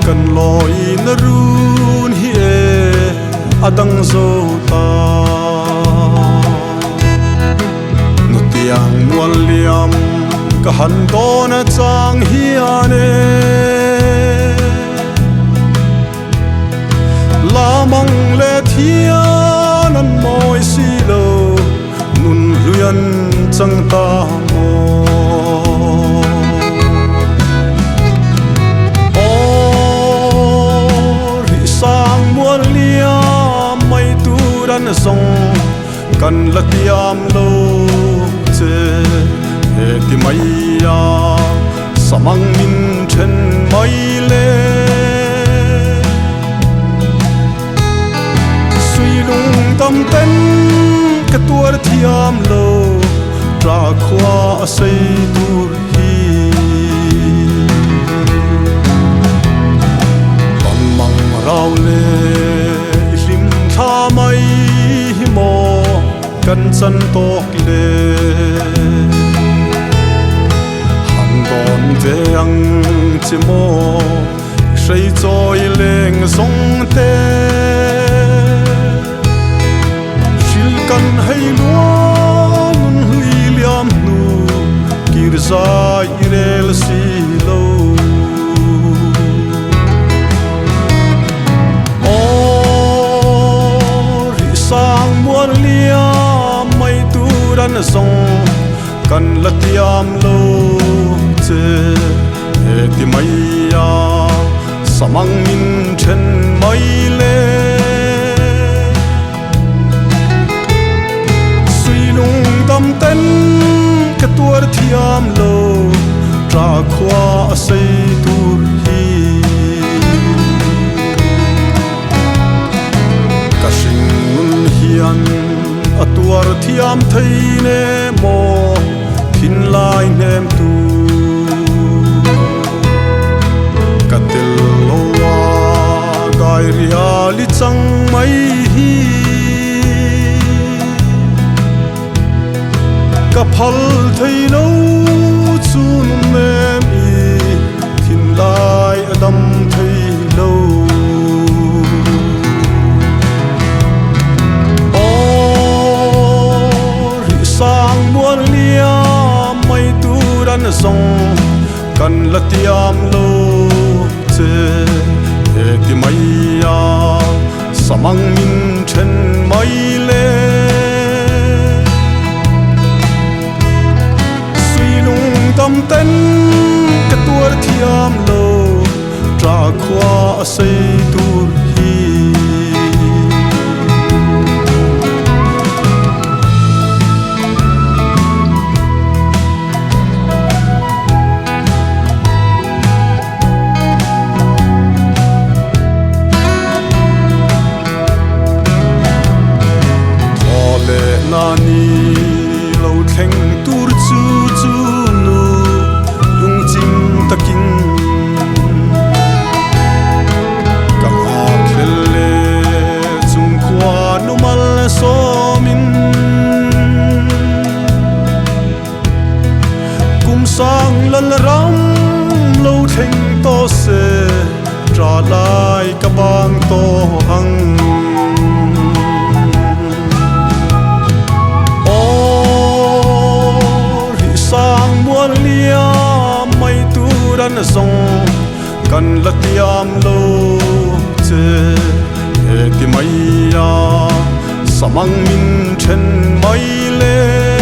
kan loi na run hi e adang zo ta nu tiang nual liam ka han don a chang hi ane la mang le thian an moi si lo nun luyan chang ta mo song kan la tiam lo che he ti mai ya samang min chen mai le sui lung tam ten ka tuar thiam lo tra khwa sei tur hi kon mang rau le lim tha mai mo kan san tok le han don ve ang chi mo sei choi leng song te shil kan hai lo nun hui liam nu kir za irel si lo song kan la tiam lo che he ti mai ya samang min chen mai le sui lung tam ten ka tuar thiam lo tra khwa sei tur hi ka sing nun hian atuar thiam thei ne mo thin lai nem tu katil lowa gai riali chang mai hi ka phal thei lo chun nem i thin lai adam thei lo song kan la tiam lo che he ti mai ya samang min chen mai le sui lung tam ten ka tuar thiam lo tra khwa sei tur hi nani lo theng tur chu chu nu lung ching takin ka ha khelle chung kwa nu mal so min kum sang lal ram lo theng to se tra lai ka bang to hang song kan la tiam lo che he ti mai ya samang min chen mai le